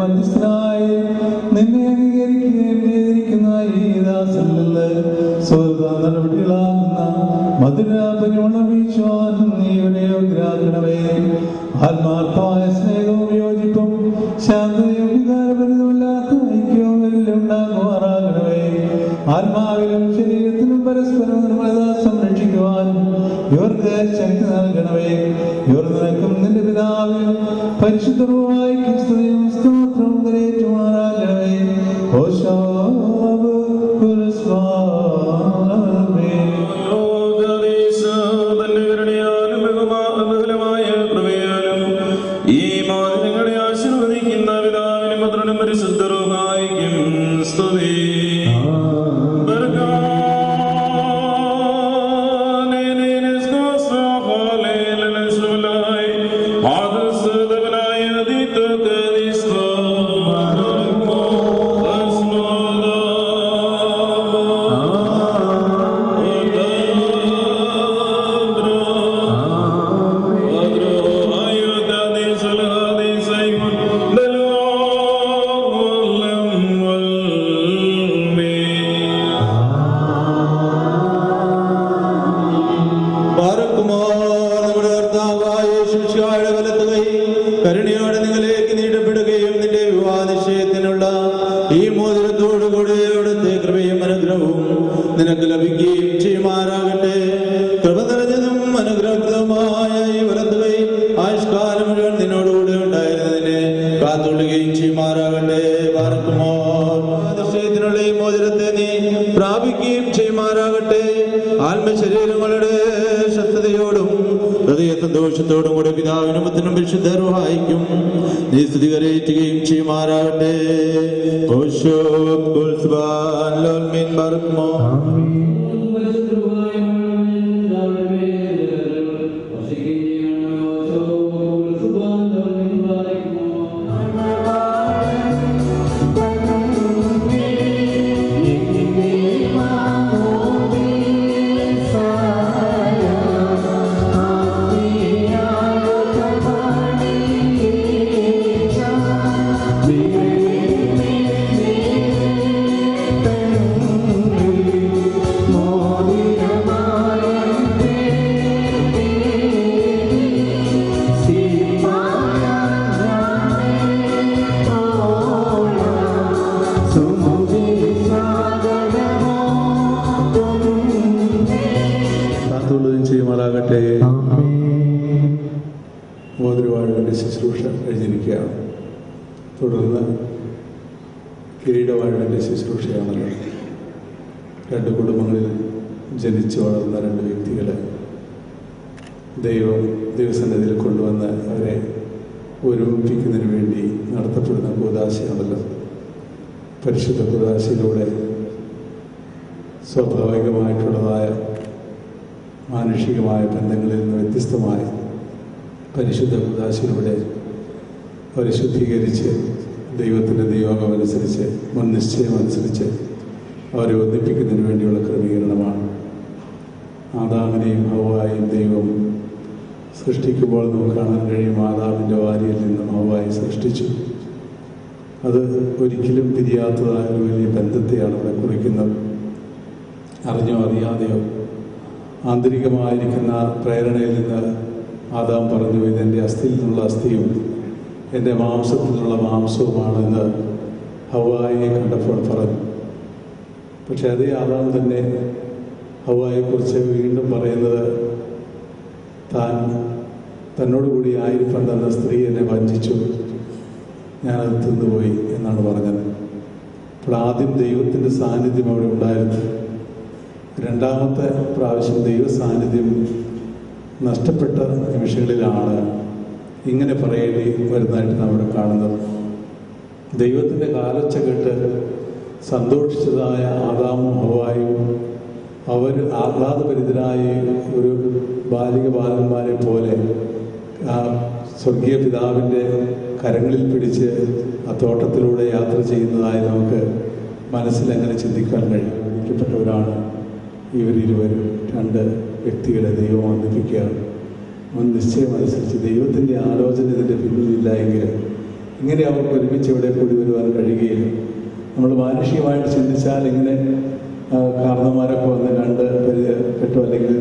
മധ്യസ്ഥനായി നിന്നെ അംഗീകരിക്കുകയും ചെയ്തിരിക്കുന്ന ഈ ദാസനിൽ സ്വതന്ത്ര നടപടികളാകുന്ന മധുരപരിമള വീശുവാൻ നീ ഇവരെ യോഗ്യരാക്കണമേ. ആത്മാർത്ഥമായ സ്നേഹവും യോജിപ്പും ശാന്തതയും വികാരപരിതമില്ലാത്ത ഐക്യവും എല്ലാം ഉണ്ടാകുമാറാകണമേ. ആത്മാവിലും ശരീരത്തിലും പരസ്പരം നിർമ്മലത സംരക്ഷിക്കുവാൻ ഇവർക്ക് ശക്തി നൽകണമേ. ഇവർ നിനക്കും നിന്റെ പിതാവിനും പരിശുദ്ധവുമായി ക്രിസ്തുവിനും സ്തോത്രവും കരയേറ്റുമാറാകണമേ. കരുണയോടെ നിങ്ങളിലേക്ക് നീട്ടപ്പെടുകയും നിന്റെ വിവാഹ നിശ്ചയത്തിനുള്ള ഈ മോതിരത്തോടുകൂടി അവിടുത്തെ കൃപയും അനുഗ്രഹവും നിനക്ക് ലഭിക്കുകയും ചെയ്യുമാറാകട്ടെ. കൃപ നിറഞ്ഞതും അനുഗ്രഹപ്രദമായ ഈ വലത്തുകൈ ആയുഷ്കാലം മുഴുവൻ നിന്നോടുകൂടെ ഉണ്ടായിരുന്നതിനെ കാത്തുകൊള്ളുകയും ചെയ്യുമാറാകട്ടെ. പാർക്കുമോ നിശ്ചയത്തിനുള്ള ഈ മോതിരത്തെ നീ പ്രാപിക്കുകയും ചെയ്യുമാറാകട്ടെ. ആത്മശരീരങ്ങളുടെ ശക്തതയോടും ഹൃദയ സന്തോഷത്തോടും കൂടെ പിതാവിനും പുത്രനും പരിശുദ്ധ റൂഹായിക്കും നീ സ്തുതി കരയേറ്റുകയും ചെയ്യുമാറാകട്ടെ. മോതിരവാഴുവിൻ്റെ ശുശ്രൂഷ കഴിഞ്ഞിരിക്കുകയാണ്. തുടർന്ന് കിരീടവാഴുവിൻ്റെ ശുശ്രൂഷയാണല്ലോ. രണ്ട് കുടുംബങ്ങളിൽ ജനിച്ചു വളർന്ന രണ്ട് വ്യക്തികളെ ദൈവസന്നിധിയിൽ കൊണ്ടുവന്ന് അവരെ ഒരുമിപ്പിക്കുന്നതിന് വേണ്ടി നടത്തപ്പെടുന്ന കൂദാശയാണല്ലോ. പരിശുദ്ധ കൂദാശയിലൂടെ സ്വാഭാവികമായിട്ടുള്ളതായ മാനുഷികമായ ബന്ധങ്ങളിൽ നിന്ന് വ്യത്യസ്തമായി പരിശുദ്ധ കൂദാശയിലൂടെ അവരെ ശുദ്ധീകരിച്ച് ദൈവത്തിൻ്റെ നിയോഗമനുസരിച്ച് മുൻ നിശ്ചയമനുസരിച്ച് അവരെ ഒന്നിപ്പിക്കുന്നതിന് വേണ്ടിയുള്ള ക്രമീകരണമാണ്. ആദാമിനെയും ഹവ്വായെയും ദൈവം സൃഷ്ടിക്കുമ്പോൾ നമുക്ക് കാണാൻ കഴിയും. ആദാമിൻ്റെ വാരിയിൽ നിന്നും ഹവ്വായെ സൃഷ്ടിച്ചു. അത് ഒരിക്കലും പിരിയാത്തതായ ഒരു വലിയ ബന്ധത്തെയാണ് ഇവിടെ കുറിക്കുന്നത്. അറിഞ്ഞോ അറിയാതെയോ ആന്തരികമായിരിക്കുന്ന പ്രേരണയിൽ നിന്ന് ആദാം പറഞ്ഞു, ഇതെൻ്റെ അസ്ഥിയിൽ നിന്നുള്ള അസ്ഥിയും എൻ്റെ മാംസത്തിൽ നിന്നുള്ള മാംസവുമാണെന്ന് ഹവ്വായെ കണ്ടപ്പോൾ പറഞ്ഞു. പക്ഷെ അതേ ആദാം തന്നെ ഹവ്വായെക്കുറിച്ച് വീണ്ടും പറയുന്നത്, തന്നോടുകൂടി ആയിരിക്കാൻ തന്ന സ്ത്രീ എന്നെ വഞ്ചിച്ചു, ഞാനത് തിന്നുപോയി എന്നാണ് പറഞ്ഞത്. അപ്പോൾ ആദ്യം ദൈവത്തിൻ്റെ സാന്നിധ്യം അവിടെ ഉണ്ടായിരുന്നു. രണ്ടാമത്തെ പ്രാവശ്യം ദൈവ സാന്നിധ്യം നഷ്ടപ്പെട്ട നിമിഷങ്ങളിലാണ് ഇങ്ങനെ പറയേണ്ടി വരുന്നതായിട്ട് നമ്മൾ കാണുന്നത്. ദൈവത്തിൻ്റെ കാലൊച്ച കേട്ട് സന്തോഷിച്ചതായ ആദാമും ഹവ്വായും അവർ ആഹ്ലാദഭരിതരായി ഒരു ബാലികബാലന്മാരെ പോലെ ആ സ്വർഗീയ പിതാവിൻ്റെ കരങ്ങളിൽ പിടിച്ച് ആ തോട്ടത്തിലൂടെ യാത്ര ചെയ്യുന്നതായി നമുക്ക് മനസ്സിലെങ്ങനെ ചിന്തിക്കാൻ കഴിയും. വിളിക്കപ്പെട്ടവരാണ് ഇവരിരുവരും. രണ്ട് വ്യക്തികളെ ദൈവം ഒന്നിപ്പിക്കുകയാണ്. മുൻ നിശ്ചയമനുസരിച്ച് ദൈവത്തിൻ്റെ ആലോചന ഇതിൻ്റെ പിന്നിലില്ല എങ്കിൽ ഇങ്ങനെ അവർക്ക് ഒരുമിച്ച് ഇവിടെ കൂടി വരുവാൻ കഴിയുകയില്ല. നമ്മൾ മാനുഷികമായിട്ട് ചിന്തിച്ചാൽ ഇങ്ങനെ കാരണന്മാരൊക്കെ വന്ന് കണ്ട് പരിചയപ്പെട്ടു അല്ലെങ്കിൽ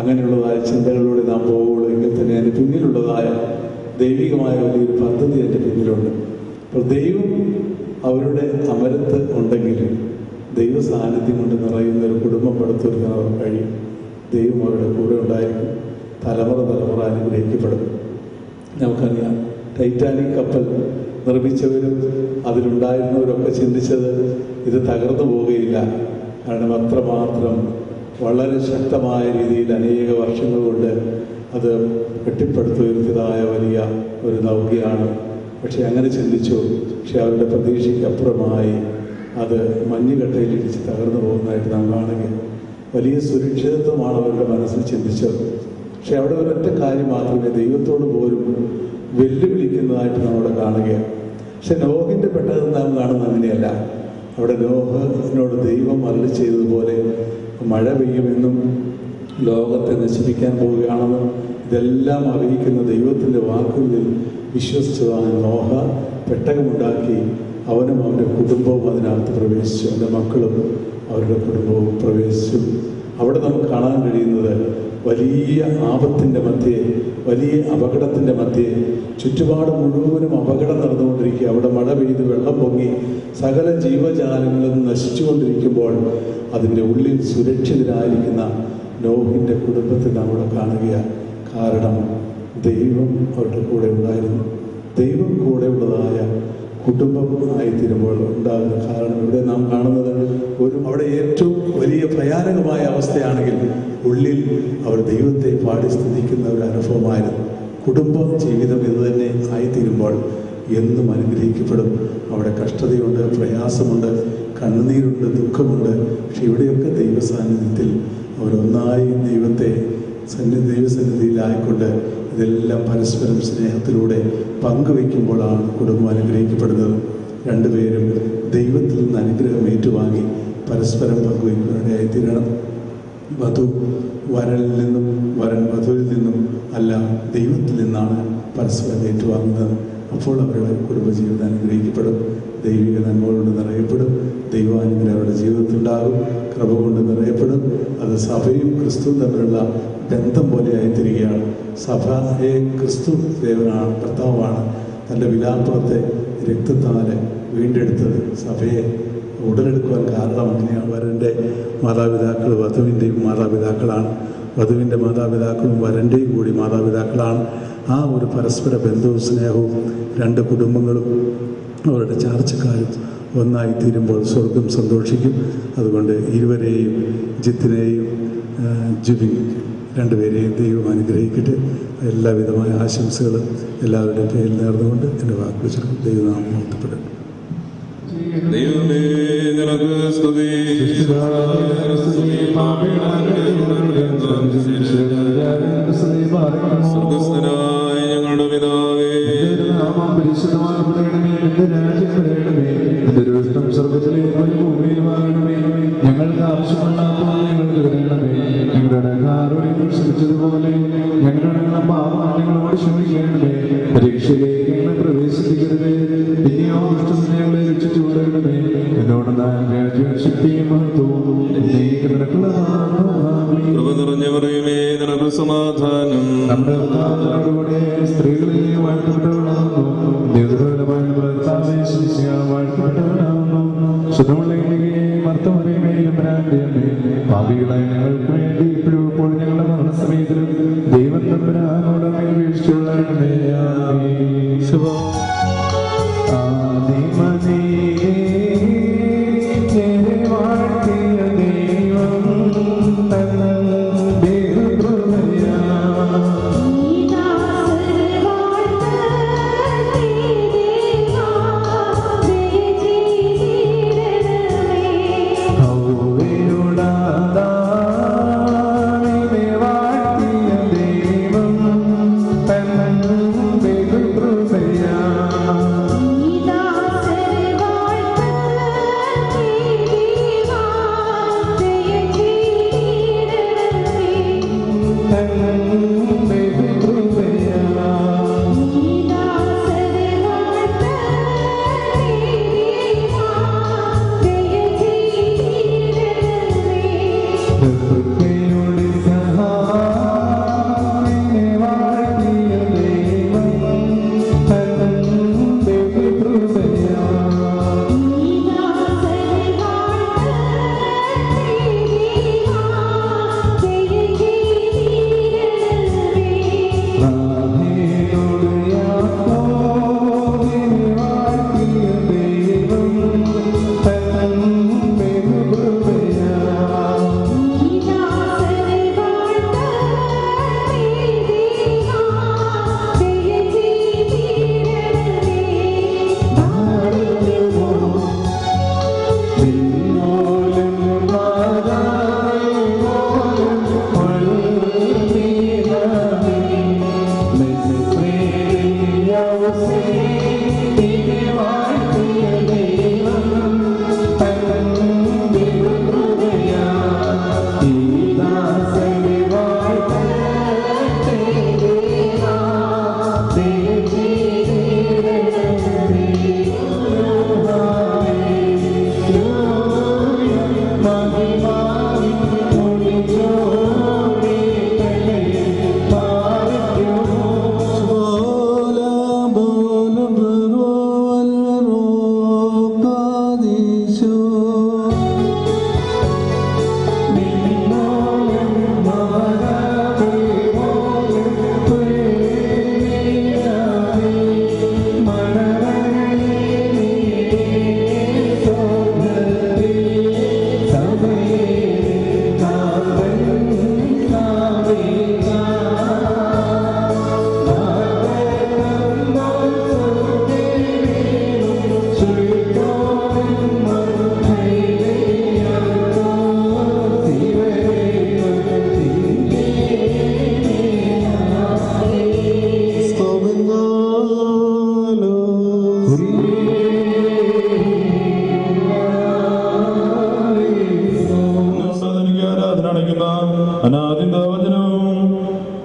അങ്ങനെയുള്ളതായ ചിന്തകളിലൂടെ നാം പോവുകയുള്ളൂ. എങ്കിൽ തന്നെ അതിന് പിന്നിലുള്ളതായ ദൈവികമായ വലിയൊരു പദ്ധതി എൻ്റെ പിന്നിലുണ്ട്. അപ്പോൾ ദൈവം അവരുടെ അമരത്ത് ഉണ്ടെങ്കിൽ ദൈവ സാന്നിധ്യം കൊണ്ട് നിറയുന്ന ഒരു കുടുംബം പടുത്തുവരുത്താൻ അവർ കഴിയും. ദൈവം അവരുടെ കൂടെ ഉണ്ടായിരിക്കും. തലമുറ അനുഗ്രഹിക്കപ്പെടും. നമുക്കറിയാം, ടൈറ്റാനിക് കപ്പൽ നിർമ്മിച്ചവരും അതിലുണ്ടായിരുന്നവരൊക്കെ ചിന്തിച്ചത് ഇത് തകർന്നു പോവുകയില്ല. കാരണം അത്രമാത്രം വളരെ ശക്തമായ രീതിയിൽ അനേക വർഷങ്ങൾ കൊണ്ട് അത് കെട്ടിപ്പടുത്തുയർത്തിയതായ വലിയ ഒരു നൗകയാണ്. പക്ഷെ അങ്ങനെ ചിന്തിച്ചു. പക്ഷെ അവരുടെ പ്രതീക്ഷയ്ക്കപ്പുറമായി അത് മഞ്ഞുകട്ടയിലിടിച്ച് തകർന്നു പോകുന്നതായിട്ട് നാം കാണുകയാണ്. വലിയ സുരക്ഷിതത്വമാണ് അവരുടെ മനസ്സിൽ ചിന്തിച്ചത്. പക്ഷെ അവിടെ ഒരൊറ്റ കാര്യം മാത്രമേ ദൈവത്തോട് പോലും വെല്ലുവിളിക്കുന്നതായിട്ട് നമ്മളവിടെ കാണുകയാണ്. പക്ഷെ നോഹിൻ്റെ പെട്ടകം നാം കാണുന്നത് അങ്ങനെയല്ല. അവിടെ നോഹിനോട് ദൈവം അരുളി ചെയ്തതുപോലെ മഴ പെയ്യുമെന്നും ലോകത്തെ നശിപ്പിക്കാൻ പോവുകയാണെന്നും ഇതെല്ലാം അറിയിക്കുന്ന ദൈവത്തിൻ്റെ വാക്കുകളിൽ വിശ്വസിച്ചതാണ് നോഹ പെട്ടകമുണ്ടാക്കി. അവനും അവൻ്റെ കുടുംബവും അതിനകത്ത് പ്രവേശിച്ചു. അവൻ്റെ മക്കളും അവരുടെ കുടുംബവും പ്രവേശിച്ചു. അവിടെ നമുക്ക് കാണാൻ കഴിയുന്നത് വലിയ ആപത്തിൻ്റെ മധ്യേ, വലിയ അപകടത്തിൻ്റെ മധ്യേ, ചുറ്റുപാട് മുഴുവനും അപകടം നടന്നുകൊണ്ടിരിക്കുക. അവിടെ മഴ പെയ്ത് വെള്ളം പൊങ്ങി സകല ജീവജാലങ്ങളും നശിച്ചുകൊണ്ടിരിക്കുമ്പോൾ അതിൻ്റെ ഉള്ളിൽ സുരക്ഷിതരായിരിക്കുന്ന നോഹിൻ്റെ കുടുംബത്തെ നാം അവിടെ കാണുകയാണ്. കാരണം ദൈവം അവരുടെ കൂടെ ഉണ്ടായിരുന്നു. ദൈവം കൂടെയുള്ളതായ കുടുംബം ആയിത്തീരുമ്പോൾ ഉണ്ടാകുന്ന കാരണം ഇവിടെ നാം കാണുന്നത് അവിടെ ഏറ്റവും വലിയ ഭയാനകമായ അവസ്ഥയാണെങ്കിൽ ഉള്ളിൽ അവർ ദൈവത്തെ പാടി സ്തുതിക്കുന്ന ഒരു അനുഭവമായിരുന്നു. കുടുംബ ജീവിതം ഇത് തന്നെ ആയിത്തീരുമ്പോൾ എന്നും അനുഗ്രഹിക്കപ്പെടും. അവിടെ കഷ്ടതയുണ്ട്, പ്രയാസമുണ്ട്, കണ്ണുനീരുണ്ട്, ദുഃഖമുണ്ട്. പക്ഷെ ഇവിടെയൊക്കെ ദൈവസാന്നിധ്യത്തിൽ അവരൊന്നായി ദൈവസന്നിധിയിലായിക്കൊണ്ട് ഇതെല്ലാം പരസ്പരം സ്നേഹത്തിലൂടെ പങ്കുവയ്ക്കുമ്പോഴാണ് കുടുംബം അനുഗ്രഹിക്കപ്പെടുന്നത്. രണ്ടുപേരും ദൈവത്തിൽ നിന്ന് അനുഗ്രഹം ഏറ്റുവാങ്ങി പരസ്പരം പങ്കുവയ്ക്കുന്നതിനായിത്തീരണം. വധു വരനിൽ നിന്നും വരൻ വധുവിൽ നിന്നും അല്ല, ദൈവത്തിൽ നിന്നാണ് പരസ്പരം ഏറ്റുവാങ്ങുന്നത്. അപ്പോൾ അവരുടെ കുടുംബജീവിതം അനുഗ്രഹിക്കപ്പെടും. ദൈവിക നന്മകളുണ്ട് നിറയപ്പെടും. ദൈവാനുഗ്രഹം അവരുടെ ജീവിതത്തിലുണ്ടാകും. കൃപ കൊണ്ട് നിറയപ്പെടും. അത് സഭയും ക്രിസ്തുവും തമ്മിലുള്ള ബന്ധം പോലെ ആയിത്തീരുകയാണ്. സഭയെ ക്രിസ്തു ദേവനാണ്, കർത്താവാണ് തൻ്റെ വിലാപ്പുറത്തെ രക്തത്താൽ വീണ്ടെടുത്തത്. സഭയെ ഉടലെടുക്കുവാൻ കാരണം അങ്ങനെയാണ്. വരൻ്റെ മാതാപിതാക്കൾ വധുവിൻ്റെയും മാതാപിതാക്കളാണ്. വധുവിൻ്റെ മാതാപിതാക്കളും വരൻ്റെയും കൂടി മാതാപിതാക്കളാണ്. ആ ഒരു പരസ്പര ബന്ധവും സ്നേഹവും രണ്ട് കുടുംബങ്ങളും അവരുടെ ചാർച്ചക്കാരും ഒന്നായിത്തീരുമ്പോൾ സ്വർഗം സന്തോഷിക്കും. അതുകൊണ്ട് ഇരുവരെയും, ജിത്തിനെയും ജുബിൻ രണ്ടുപേരെയും ദൈവം അനുഗ്രഹിക്കട്ടെ. എല്ലാവിധമായ ആശംസകളും എല്ലാവരുടെയും പേരിൽ നേർന്നുകൊണ്ട് എൻ്റെ വാക്ക് വെച്ചിട്ട് ദൈവനാമം മഹത്വപ്പെടും. ദൈവമേ നിനക്ക് സ്തുതി. സ്വർഗ്ഗസ്ഥനായ ഞങ്ങളുടെ പിതാവേ, ഞങ്ങൾക്ക് ആവശ്യമുള്ള ഞങ്ങൾക്ക് തരണമേ. ഞങ്ങളുടെ കാരുണ്യം ക്ഷമിച്ചതുപോലെ ഞങ്ങളുടെ പാപം ഞങ്ങളോട് ക്ഷമിക്കണമേ. പരീക്ഷയിലേക്ക് ഞങ്ങളെ പ്രവേശിപ്പിക്കരുതേ, പിന്നെയോ ദുഷ്ടനെ ഞങ്ങളെ രക്ഷിച്ചു കൊള്ളണമേ. എന്നോട് ശക്തിയും മഹത്വവും കൃപ നിറഞ്ഞ പറയുമേ നിനക്ക് സമാധാനം. നമ്മുടെ കൂടെ സ്ത്രീകളിൽ വാഴ്ത്തപ്പെട്ടവളാകുന്നു. ദൈവഫലമായി വാഴ്ത്തപ്പെട്ടവനാകുന്നു. ശുദ്ധമുള്ള പാപികളായ ഞങ്ങൾക്ക് വേണ്ടി ഇപ്പോഴും ഇപ്പോൾ ഞങ്ങളുടെ മരണസമയത്തിലും ദൈവം തമ്പുരാനോട് വീഴ്ചയുള്ളവരണമേ.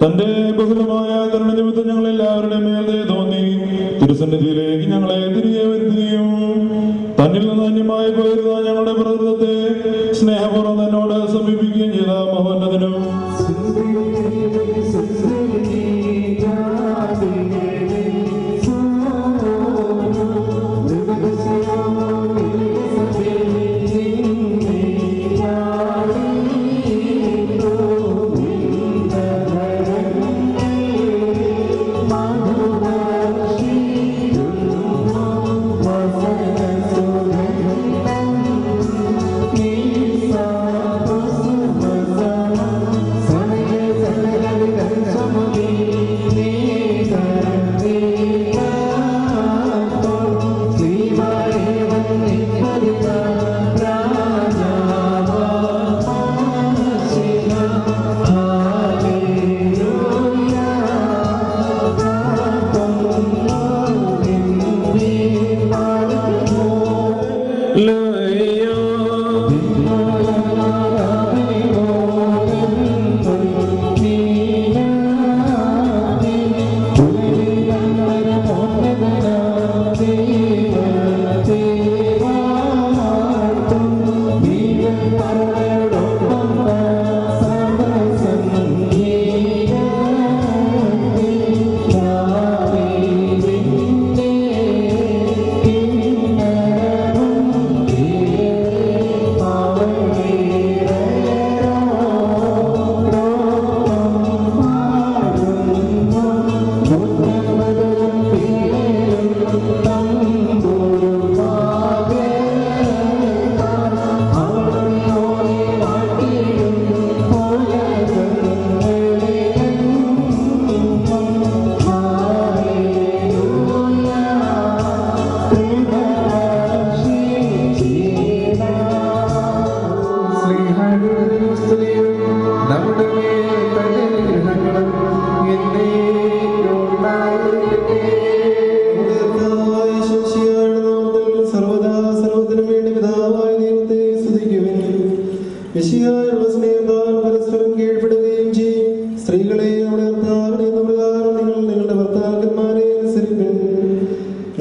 തന്റെ ബഹുലമായ കരുണ നിമിത്തം ഞങ്ങളെല്ലാവരുടെ മേൽ ദയ തോന്നി തിരുസന്നിധിയിലേക്ക് ഞങ്ങളെ തിരികെ വരുത്തുകയും തന്നിൽ നിന്ന് അന്യമായി പോയിരുന്ന ഞങ്ങളുടെ പ്രകൃതത്തെ സ്നേഹപൂർവ്വം തന്നോട് സമീപിക്കുകയും ചെയ്ത മഹോന്നതനും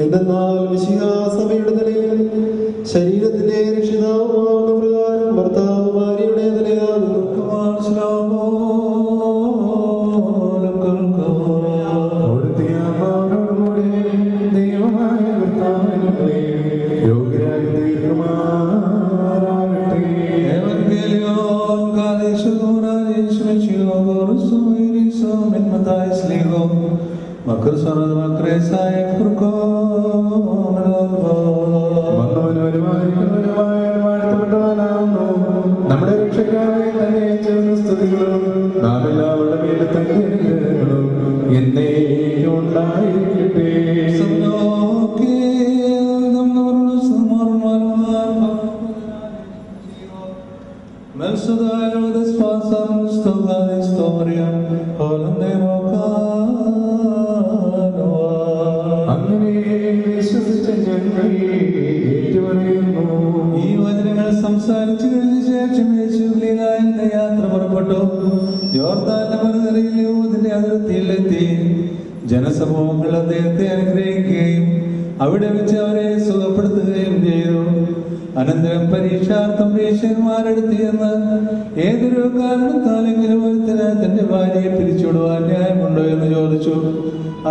എന്തെന്നാൽ മിശിഹാ സഭയുടെ നിലയിൽ ശരീരത്തിന്റെ രക്ഷിതാവുമാവുന്ന പ്രകാരം ഭർത്താവ് ഭാര്യയുടെ നിലയാകുന്നു. من متاع سليغو مكر سرد مكر سايق فرقو من നമ്മുടെ രക്ഷക്കാരെ തന്നെ സ്തുതികളും നാം എല്ലാവരുടെ മേലെ തന്നെ അനുഗ്രഹങ്ങളും എന്നേ ഉണ്ടായിരിക്കട്ടെ. അങ്ങനെ വിശ്വസിച്ച ഞങ്ങൾ ഏറ്റുപറയുന്നു. ഈ വചനങ്ങൾ സംസാരിച്ചു കഴിഞ്ഞ ശേഷം യേശു ഗലീലായിൽ നിന്ന് യാത്ര പുറപ്പെട്ടു. യോർദാന്റെ മറുകരയിൽ യഹൂദിന്റെ അതിർത്തിയിലെത്തി. ജനസമൂഹങ്ങൾ അദ്ദേഹത്തെ അനുഗ്രഹിക്കുകയും അവിടെ വെച്ച് അവരെ സുഖപ്പെടുത്തുകയും ചെയ്തു. അനന്തരം പരീക്ഷാർത്ഥം വേശ്യന്മാരെടുത്ത് ചെന്ന് ഏതൊരു കാരണത്താലെങ്കിലും ഒരുത്തന് തന്റെ ഭാര്യയെ പിരിച്ചുവിടുവാൻ ന്യായമുണ്ടോ എന്ന് ചോദിച്ചു.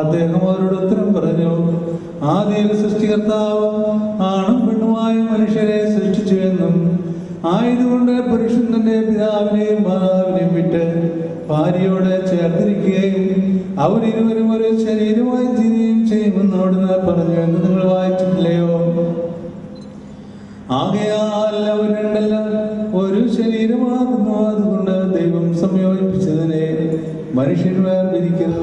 അദ്ദേഹം അവരോട് ഉത്തരം പറഞ്ഞു, ആദിയിൽ സൃഷ്ടികർത്താവ് ആണും പെണ്ണുമായ മനുഷ്യരെ സൃഷ്ടിച്ചു എന്നും ആയതുകൊണ്ട് പുരുഷൻ തന്റെ പിതാവിനെയും മാതാവിനെയും വിട്ട് ഭാര്യയോട് ചേർത്തിരിക്കുകയും അവരിരുവരും ഒരു ശരീരമായി തീരുകയും ചെയ്യുമെന്നോട് പറഞ്ഞു എന്ന് നിങ്ങൾ വായിച്ചിട്ടില്ലയോ? ആകയാൽ അവർ രണ്ടല്ല ഒരു ശരീരമാകുന്നു. അതുകൊണ്ട് ദൈവം സംയോജിപ്പിച്ചതിനെ മനുഷ്യൻ വേർതിരിക്കരുത്.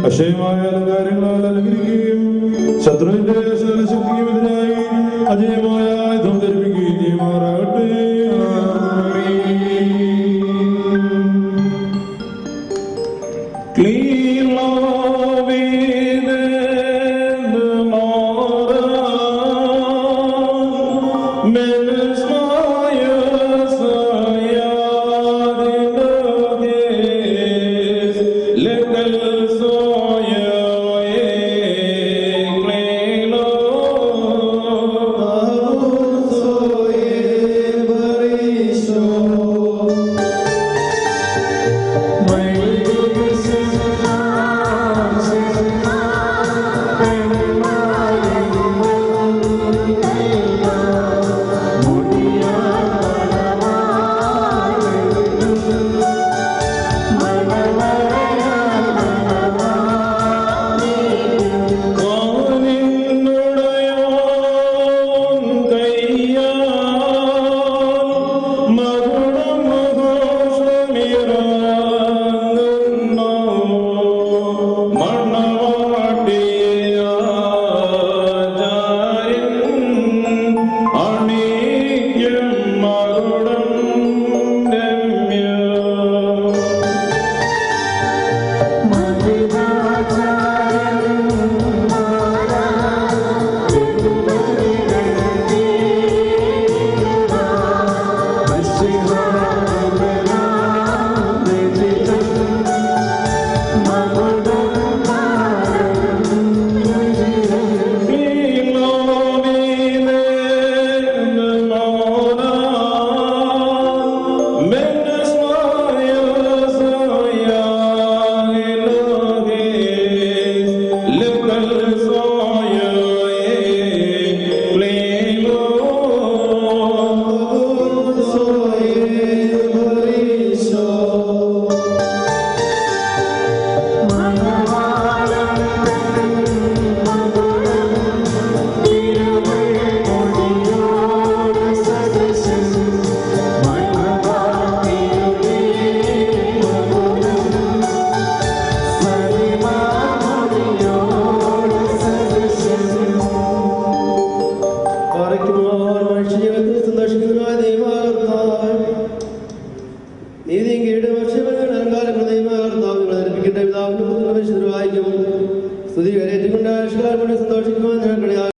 അക്ഷയമായ അലങ്കാരങ്ങളാൽ അലങ്കരിക്കുകയും ശത്രുവിന്റെ ശക്തിക്കുമെതിരായി അജയമായ ആയുധം ധരിപ്പിക്കുകയും ചെയ്യുമാറാകട്ടെ. So ദൈവകർത്താവ് നീതിയും കീഴും വർഷങ്ങൾ അലങ്കാരങ്ങൾ ദൈവകർത്താവ് ധരിപ്പിക്കട്ടെ പിതാവിന്റെ പുത്രനും പരിശുദ്ധനുമായിരിക്കും സ്തുതി